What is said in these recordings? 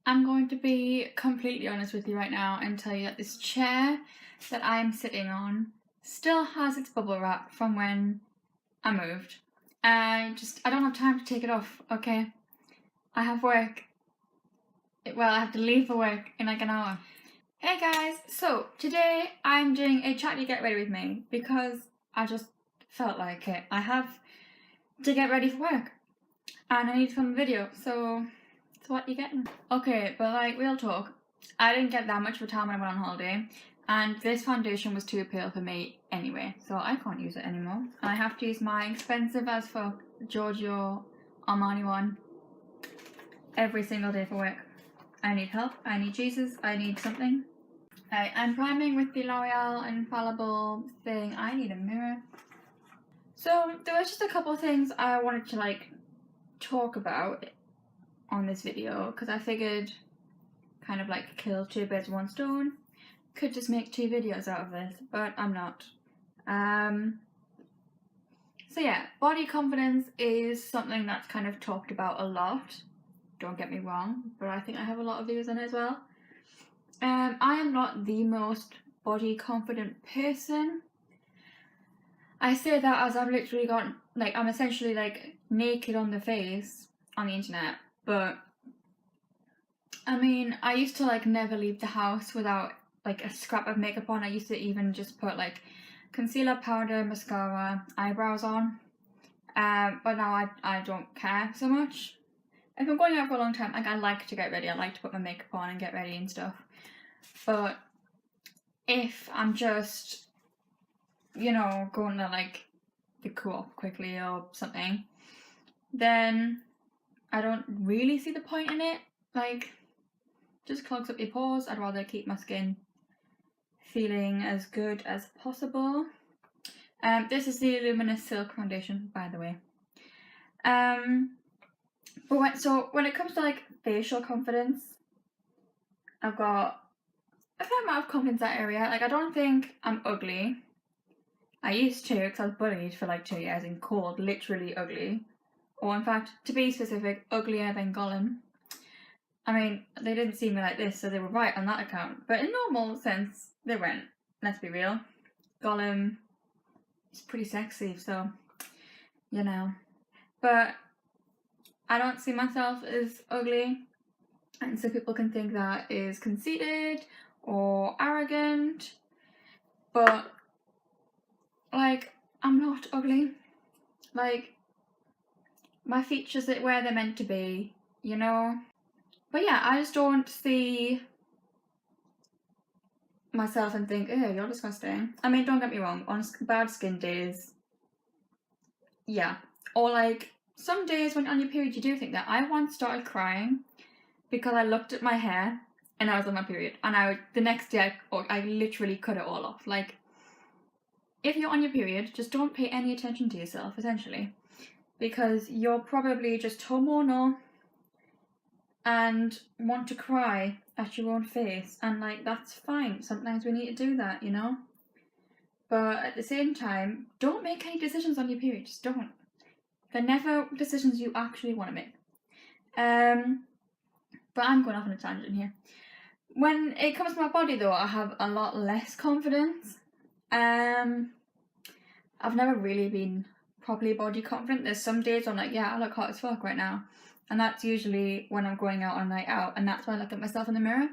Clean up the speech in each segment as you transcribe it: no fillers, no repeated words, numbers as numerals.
I'm going to be completely honest with you right now and tell you that this chair that I'm sitting on still has its bubble wrap from when I moved. I don't have time to take it off, okay? I have work. Well, I have to leave for work in like an hour. Hey guys, so today I'm doing a Chatty get ready with me because I just felt like it. I have to get ready for work and I need to film a video, so it's what you're getting. Okay, but like real talk, I didn't get that much of a tan when I went on holiday, and this foundation was too pale for me anyway, so I can't use it anymore. And I have to use my expensive as fuck Giorgio Armani one every single day for work. I need help, I need Jesus, I need something. I'm priming with the L'Oreal Infallible thing. I need a mirror. So there was just a couple of things I wanted to like talk about on this video because I figured kind of like kill two birds with one stone. Could just make 2 videos out of this, but I'm not. So yeah, body confidence is something that's kind of talked about a lot. Don't get me wrong, but I think I have a lot of views on it as well. I am not the most body confident person. I say that as I've literally got, like, I'm essentially like naked on the face on the internet, but I mean, I used to like never leave the house without like a scrap of makeup on. I used to even just put like concealer, powder, mascara, eyebrows on. But now I don't care so much. If I'm going out for a long time, like I like to get ready. I like to put my makeup on and get ready and stuff. But if I'm just, you know, going to like the co-op quickly or something, then I don't really see the point in it. Like, just clogs up your pores. I'd rather keep my skin feeling as good as possible. This is the Luminous Silk Foundation, by the way. But when it comes to like facial confidence, I've got a fair amount of confidence in that area. Like, I don't think I'm ugly. I used to, because I was bullied for like 2 years and called literally ugly. Or in fact, to be specific, uglier than Gollum. I mean, they didn't see me like this, so they were right on that account. But in normal sense, they weren't. Let's be real. Gollum is pretty sexy, so, you know. But I don't see myself as ugly. And so people can think that is conceited or arrogant. But, like, I'm not ugly. Like, my features are where they're meant to be, you know? But yeah, I just don't see myself and think, oh, you're disgusting. I mean, don't get me wrong, on bad skin days, yeah. Or like, some days when on your period you do think that. I once started crying because I looked at my hair and I was on my period. And the next day, I literally cut it all off. Like, if you're on your period, just don't pay any attention to yourself, essentially. Because you're probably just hormonal and want to cry at your own face, and like that's fine. Sometimes we need to do that, you know. But at the same time, don't make any decisions on your period. Just don't. They're never decisions you actually want to make. But I'm going off on a tangent here. When it comes to my body, though, I have a lot less confidence. I've never really been properly body confident. There's some days I'm like, yeah, I look hot as fuck right now. And that's usually when I'm going out on a night out, and that's when I look at myself in the mirror.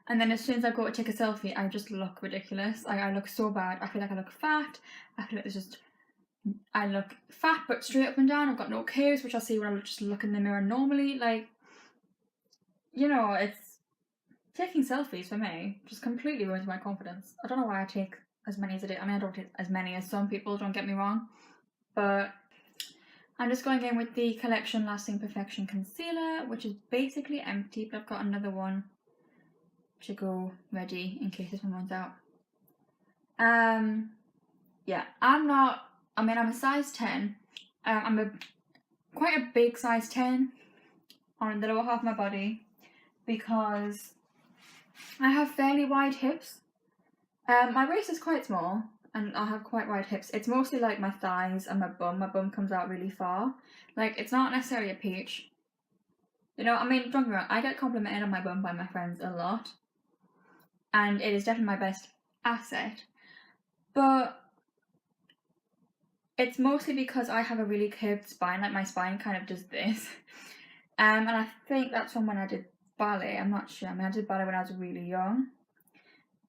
And then as soon as I go to take a selfie, I just look ridiculous. Like, I look so bad. I feel like I look fat. I feel like I look fat but straight up and down. I've got no curves, which I see when I just look in the mirror normally. Like, you know, it's taking selfies for me just completely ruins my confidence. I don't know why I take as many as I do. I mean, I don't take as many as some people, don't get me wrong. But I'm just going in with the Collection Lasting Perfection Concealer, which is basically empty, but I've got another one to go ready in case this one runs out. Yeah, I'm a size 10. I'm quite a big size 10 on the lower half of my body because I have fairly wide hips. My waist is quite small, and I have quite wide hips. It's mostly like my thighs and my bum. My bum comes out really far. Like, it's not necessarily a peach. You know, I mean, don't get me wrong, I get complimented on my bum by my friends a lot, and it is definitely my best asset, but it's mostly because I have a really curved spine, like my spine kind of does this, and I think that's from when I did ballet. I'm not sure. I mean, I did ballet when I was really young,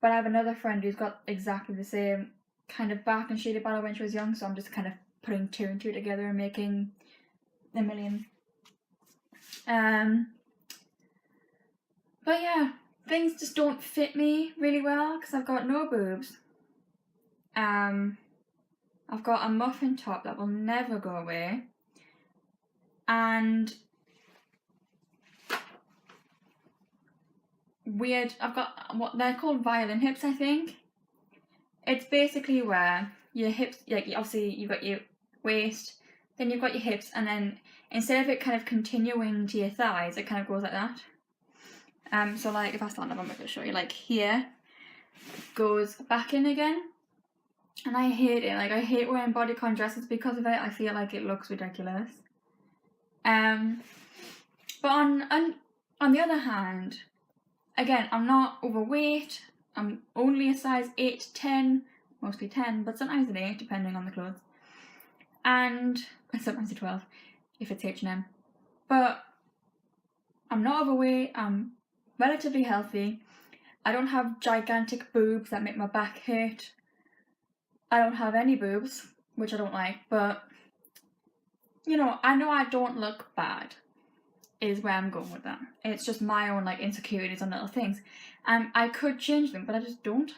but I have another friend who's got exactly the same kind of back, and she did ballet when she was young, so I'm just kind of putting two and two together and making a million. But yeah, things just don't fit me really well because I've got no boobs. I've got a muffin top that will never go away, and weird, I've got what they're called violin hips, I think. It's basically where your hips, like obviously you've got your waist, then you've got your hips, and then instead of it kind of continuing to your thighs, it kind of goes like that. So like if I stand up, I'm going to show you, like here, goes back in again. And I hate it. Like, I hate wearing bodycon dresses because of it. I feel like it looks ridiculous. But on the other hand, again, I'm not overweight. I'm only a size 8 to 10, mostly 10, but sometimes an 8 depending on the clothes. And sometimes a 12 if it's H&M. But I'm not overweight. I'm relatively healthy. I don't have gigantic boobs that make my back hurt. I don't have any boobs, which I don't like, but, you know I don't look bad, is where I'm going with that. It's just my own, like, insecurities on little things. I could change them, but I just don't.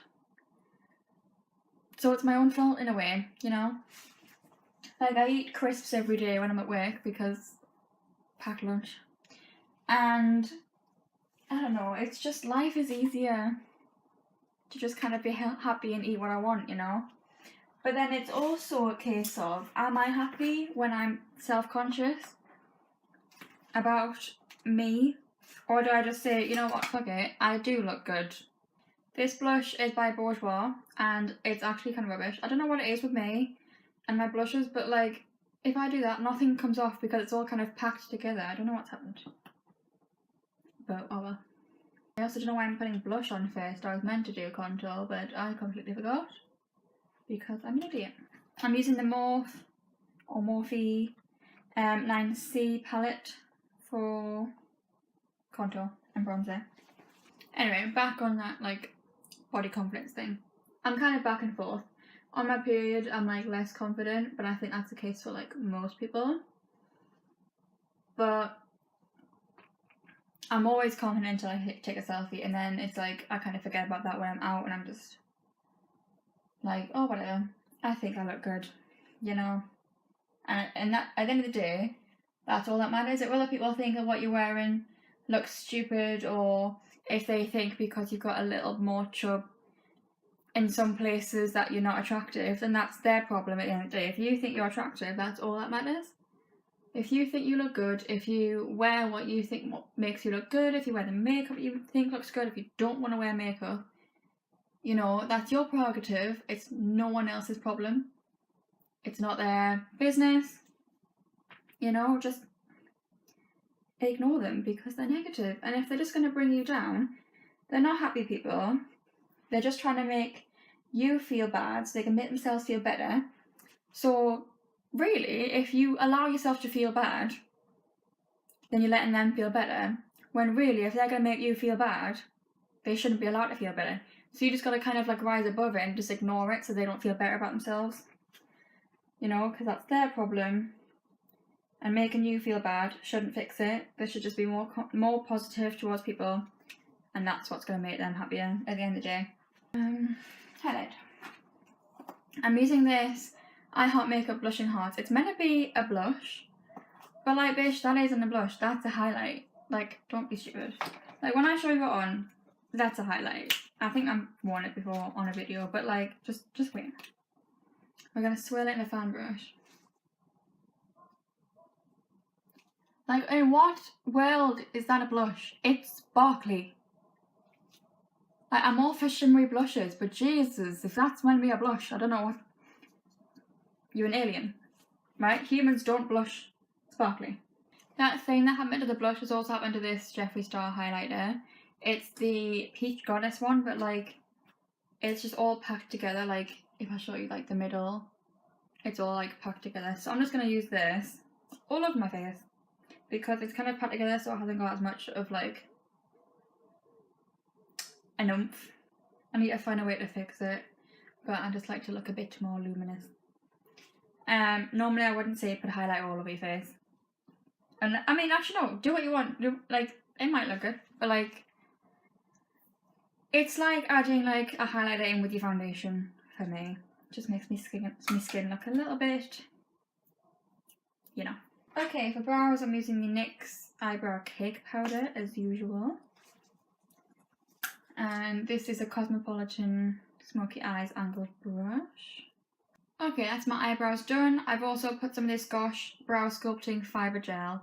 So it's my own fault in a way, you know? Like, I eat crisps every day when I'm at work because packed lunch. And, I don't know, it's just, life is easier to just kind of be happy and eat what I want, you know? But then it's also a case of, am I happy when I'm self-conscious about me? Or do I just say, you know what, fuck it, I do look good. This blush is by Bourjois, and it's actually kind of rubbish. I don't know what it is with me and my blushes, but like, if I do that, nothing comes off because it's all kind of packed together. I don't know what's happened. But, oh well. I also don't know why I'm putting blush on first. I was meant to do contour, but I completely forgot. Because I'm an idiot. I'm using the Morphe 9C palette for contour and bronzer. Anyway, back on that, like, body confidence thing. I'm kind of back and forth. On my period, I'm like less confident, but I think that's the case for like most people. But I'm always confident until I take a selfie, and then it's like I kind of forget about that when I'm out, and I'm just like, oh, whatever, I think I look good, you know? And that, at the end of the day, that's all that matters. If other people think that what you're wearing looks stupid, or if they think because you've got a little more chub in some places that you're not attractive, then that's their problem at the end of the day. If you think you're attractive, that's all that matters. If you think you look good, if you wear what you think makes you look good, if you wear the makeup you think looks good, if you don't want to wear makeup, you know, that's your prerogative. It's no one else's problem. It's not their business. You know, just ignore them because they're negative. And if they're just going to bring you down, they're not happy people. They're just trying to make you feel bad so they can make themselves feel better. So really, if you allow yourself to feel bad, then you're letting them feel better. When really, if they're going to make you feel bad, they shouldn't be allowed to feel better. So you just got to kind of like rise above it and just ignore it so they don't feel better about themselves. You know, because that's their problem. And making you feel bad shouldn't fix it. They should just be more positive towards people. And that's what's going to make them happier at the end of the day. Highlight. I'm using this I Heart Makeup Blushing Hearts. It's meant to be a blush, but like, bitch, that isn't a blush. That's a highlight. Like, don't be stupid. Like, when I show you it on, that's a highlight. I think I've worn it before on a video, but like, just wait. We're gonna swirl it in a fan brush. Like, in what world is that a blush? It's sparkly. Like, I'm all for shimmery blushes, but Jesus, if that's meant to be a blush, I don't know what. You're an alien, right? Humans don't blush sparkly. that thing that happened to the blush has also happened to this Jeffree Star highlighter. It's the Peach Goddess one, but like it's just all packed together. Like if I show you like the middle, it's all like packed together. So I'm just gonna use this all over my face because it's kind of packed together, so it hasn't got as much of like an oomph. I need to find a way to fix it, but I just like to look a bit more luminous. Normally I wouldn't say put highlight all over your face. And I mean, actually no, do what you want. Like, it might look good, but like, it's like adding like a highlighter in with your foundation for me. It just makes my skin look a little bit, you know. Okay, for brows I'm using the NYX Eyebrow Cake Powder as usual. And this is a Cosmopolitan Smoky Eyes Angled Brush. Okay, that's my eyebrows done. I've also put some of this Gosh Brow Sculpting Fibre Gel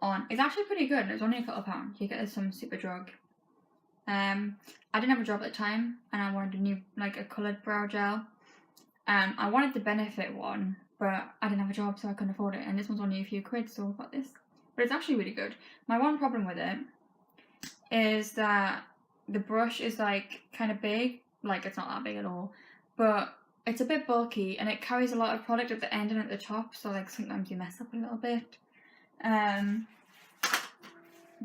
on. It's actually pretty good. It was only a couple of pounds. You get it some Superdrug. I didn't have a job at the time, and I wanted a new, like a coloured brow gel. I wanted the Benefit one, but I didn't have a job, so I couldn't afford it. And this one's only a few quid, so I got this. But it's actually really good. My one problem with it is that the brush is like kind of big. Like it's not that big at all, but it's a bit bulky and it carries a lot of product at the end and at the top, so like sometimes you mess up a little bit.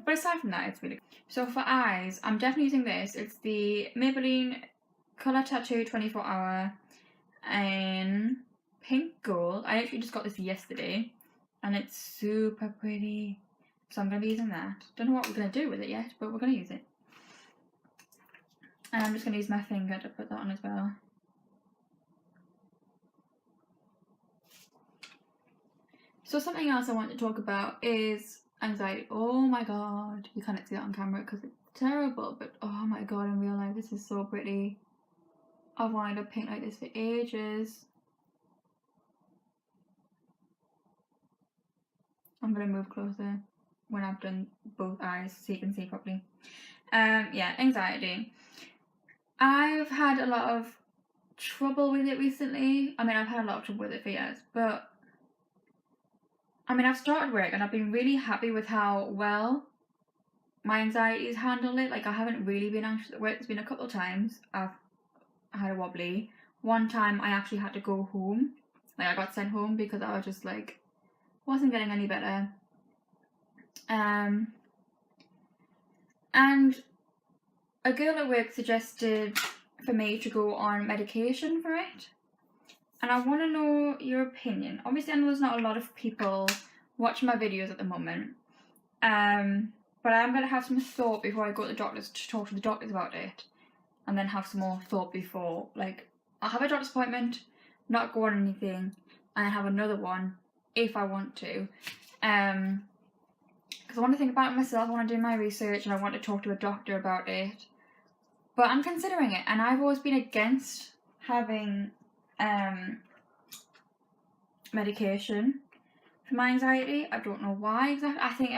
But aside from that, it's really good. So for eyes, I'm definitely using this. It's the Maybelline Colour Tattoo 24 Hour in pink gold. I actually just got this yesterday and it's super pretty. So I'm going to be using that. Don't know what we're going to do with it yet, but we're going to use it. And I'm just going to use my finger to put that on as well. So something else I want to talk about is anxiety. Oh my god, you can't see that on camera because it's terrible, but oh my god, in real life this is so pretty. I've wanted a pink like this for ages. I'm going to move closer when I've done both eyes so you can see properly. Yeah, anxiety. I've had a lot of trouble with it recently. I mean, I've had a lot of trouble with it for years, but I mean, I've started work and I've been really happy with how well my anxiety has handled it. Like, I haven't really been anxious at work. There's been a couple of times I've had a wobbly. One time I actually had to go home. Like, I got sent home because I was just like, wasn't getting any better. And a girl at work suggested for me to go on medication for it. And I want to know your opinion. Obviously, I know there's not a lot of people watching my videos at the moment. But I'm going to have some thought before I go to the doctors to talk to the doctors about it. And then have some more thought before, like, I'll have a doctor's appointment, not go on anything, and then have another one if I want to. Because I want to think about it myself, I want to do my research, and I want to talk to a doctor about it. But I'm considering it, and I've always been against having medication for my anxiety. I don't know why exactly. I think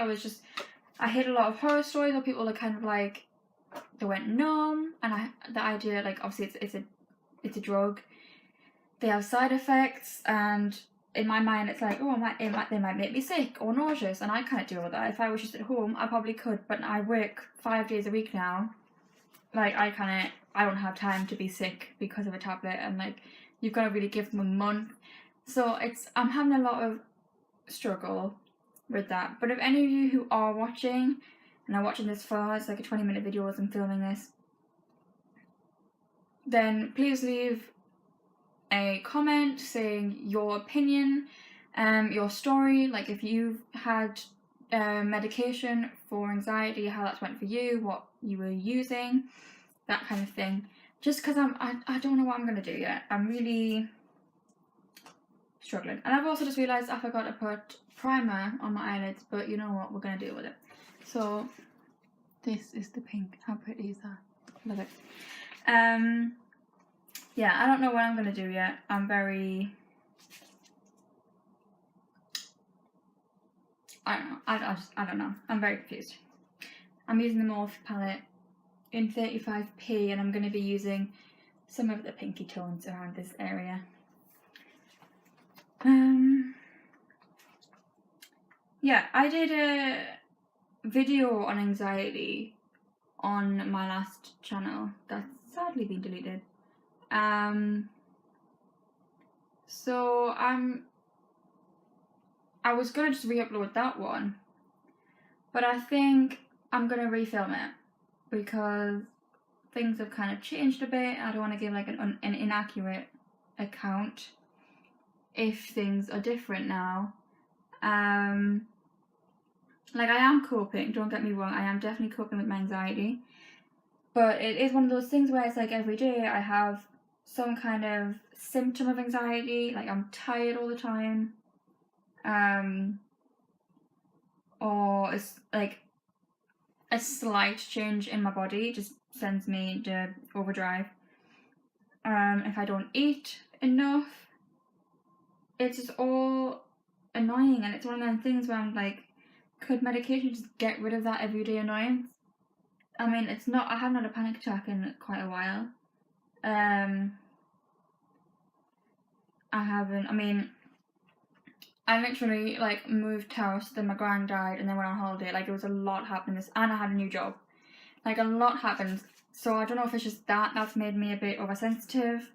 I heard a lot of horror stories where people are kind of like, they went numb, and the idea, like, obviously it's a drug. They have side effects, and in my mind it's like, oh, they might make me sick or nauseous, and I can't deal with that. If I was just at home, I probably could, but I work 5 days a week now. Like, I don't have time to be sick because of a tablet, and like, you've got to really give them a month. So I'm having a lot of struggle with that. But if any of you who are watching and are watching this far, it's like a 20-minute video as I'm filming this, then please leave a comment saying your opinion, your story, like if you've had medication for anxiety, how that's went for you, what you were using, that kind of thing. Just because I don't know what I'm going to do yet. I'm really struggling. And I've also just realised I forgot to put primer on my eyelids, but you know what, we're going to deal with it. So this is the pink. How pretty is that? Love it. Yeah, I don't know what I'm going to do yet. I'm very... I don't know. I don't know. I'm very confused. I'm using the Morphe palette in 35p, and I'm going to be using some of the pinky tones around this area. yeah, I did a video on anxiety on my last channel that's sadly been deleted. So I was gonna just re-upload that one, but I think I'm gonna refilm it because things have kind of changed a bit. I don't want to give like an inaccurate account if things are different now. Like, I am coping, don't get me wrong, I am definitely coping with my anxiety, but it is one of those things where it's like every day I have some kind of symptom of anxiety, like I'm tired all the time, or it's like a slight change in my body just sends me into overdrive. If I don't eat enough, it's just all annoying, and it's one of those things where I'm like, could medication just get rid of that everyday annoyance? I mean, it's not, I haven't had a panic attack in quite a while. I haven't, I mean, I literally like moved house, then my gran died, and then went on holiday. Like, it was a lot happening, and I had a new job. Like, a lot happened. So I don't know if it's just that's made me a bit oversensitive.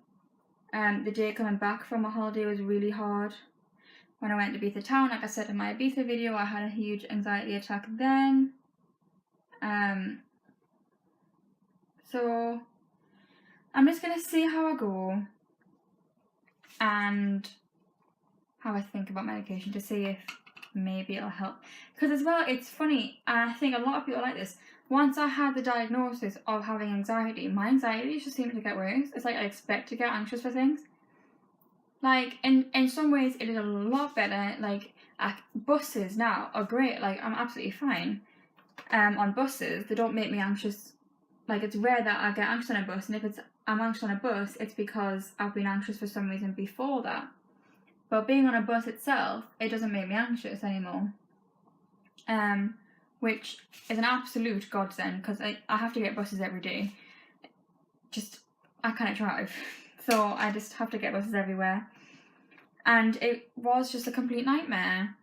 The day coming back from my holiday was really hard. When I went to Ibiza town, like I said in my Ibiza video, I had a huge anxiety attack then. So I'm just gonna see how I go and how I think about medication to see if maybe it'll help. Because as well, it's funny, and I think a lot of people are like this. Once I had the diagnosis of having anxiety, my anxiety just seemed to get worse. It's like I expect to get anxious for things. Like, in some ways, it is a lot better. Like, buses now are great. Like, I'm absolutely fine on buses. They don't make me anxious. Like, it's rare that I get anxious on a bus, and if I'm anxious on a bus, it's because I've been anxious for some reason before that. But being on a bus itself, it doesn't make me anxious anymore. Which is an absolute godsend, because I have to get buses every day. I can't drive, so I just have to get buses everywhere. And it was just a complete nightmare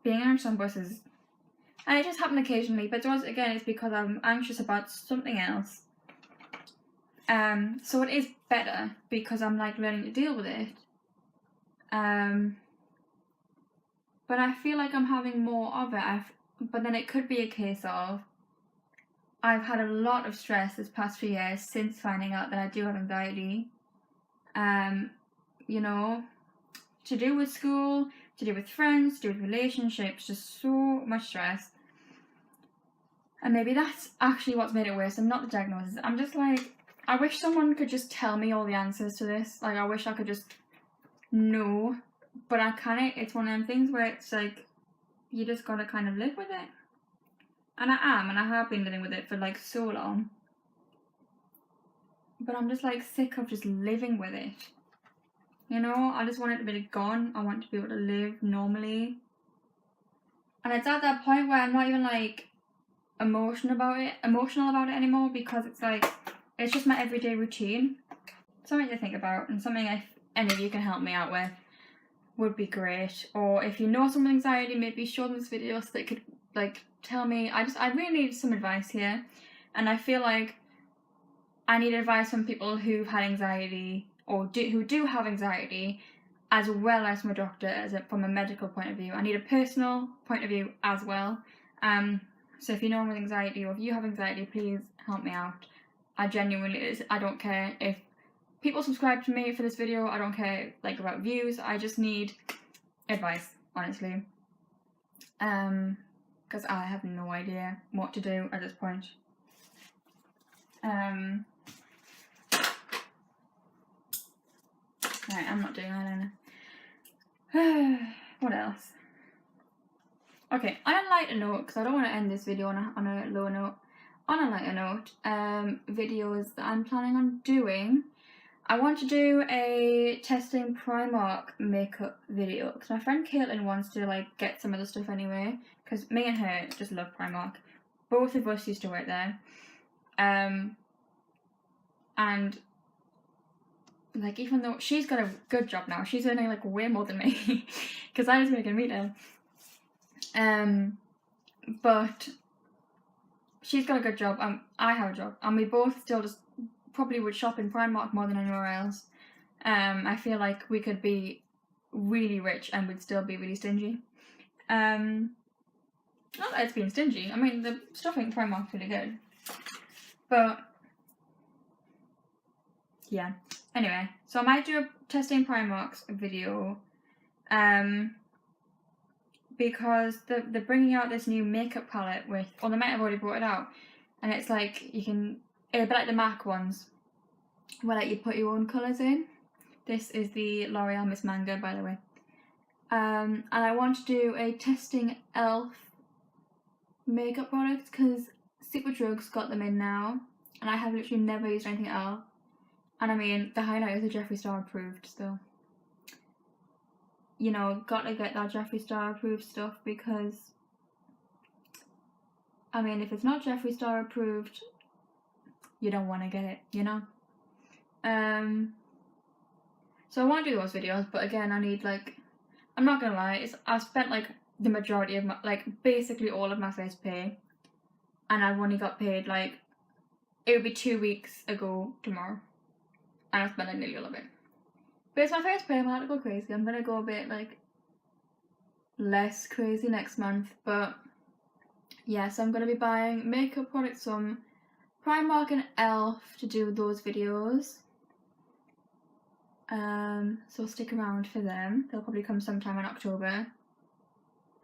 being anxious on buses. And it just happened occasionally, but it's because I'm anxious about something else. So it is better because I'm like learning to deal with it. But I feel like I'm having more of it. But then it could be a case of I've had a lot of stress this past few years since finding out that I do have anxiety. You know, to do with school, to do with friends, to do with relationships, just so much stress. And maybe that's actually what's made it worse, and not the diagnosis. I'm just like, I wish someone could just tell me all the answers to this. Like, I wish I could just know, but I can't. It's one of them things where it's like, you just gotta kind of live with it. And I have been living with it for like so long. But I'm just like sick of just living with it. You know, I just want it to be gone. I want to be able to live normally. And it's at that point where I'm not even like emotional about it anymore, because it's like, it's just my everyday routine. Something to think about, and something if any of you can help me out with would be great. Or if you know someone with anxiety, maybe show them this video so they could like tell me. I really need some advice here, and I feel like I need advice from people who've had anxiety or who do have anxiety, as well as from a doctor, from a medical point of view. I need a personal point of view as well. So if you know anyone with anxiety, or if you have anxiety, please help me out. I don't care if people subscribe to me for this video. I don't care like about views. I just need advice, honestly. Because I have no idea what to do at this point. Right, I'm not doing eyeliner. What else? Okay, on a lighter note, because I don't want to end this video on a low note. On a lighter note, videos that I'm planning on doing. I want to do a testing Primark makeup video, because my friend Caitlin wants to like get some of the stuff anyway, because me and her just love Primark. Both of us used to work there. And like, even though she's got a good job now, she's earning like way more than me, because I was making meet her. But she's got a good job, I have a job, and we both still just probably would shop in Primark more than anywhere else. I feel like we could be really rich and we'd still be really stingy. Not that it's being stingy. I mean, the stuff in Primark's really good. But yeah. Anyway, so I might do a testing Primark's video. Because they're bringing out this new makeup palette with, or they might have already brought it out, and it's like it'll be like the MAC ones, where like you put your own colours in. This is the L'Oreal Miss Manga, by the way. And I want to do a testing e.l.f. makeup products because Superdrug's got them in now, and I have literally never used anything else. And I mean, the highlighters are Jeffree Star approved, so you know, gotta get that Jeffree Star approved stuff because, I mean, if it's not Jeffree Star approved, you don't want to get it, you know? So I want to do those videos, but again, I need, like, I'm not gonna lie, I've spent, like, the majority of my, like, basically all of my first pay, and I've only got paid, like, it would be 2 weeks ago tomorrow, and I've spent, like, nearly all of it. But it's my first pay, I'm about to go crazy. I'm gonna go a bit, like, less crazy next month, but yeah, so I'm gonna be buying makeup products from Primark and e.l.f. to do those videos. So stick around for them. They'll probably come sometime in October.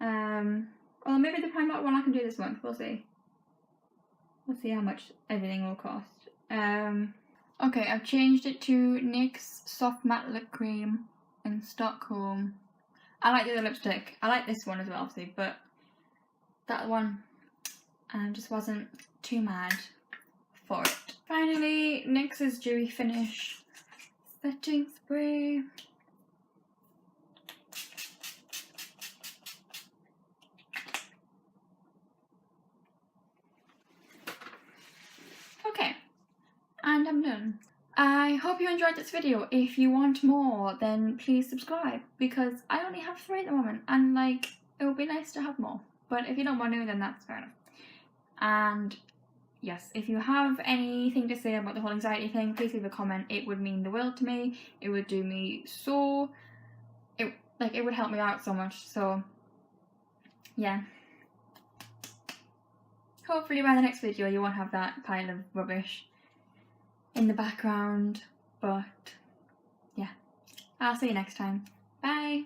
Or maybe the Primark one I can do this month, we'll see. We'll see how much everything will cost. Okay, I've changed it to NYX Soft Matte Lip Cream in Stockholm. I like the other lipstick. I like this one as well, obviously, but that one just wasn't too mad for it. Finally, NYX's Dewy Finish Setting Spray. Okay, and I'm done. I hope you enjoyed this video. If you want more, then please subscribe, because I only have 3 at the moment, and like, it would be nice to have more. But if you don't want to, then that's fair enough. And yes, if you have anything to say about the whole anxiety thing, please leave a comment. It would mean the world to me. It would do me so, it would help me out so much. So yeah. Hopefully by the next video you won't have that pile of rubbish in the background, but yeah, I'll see you next time. Bye!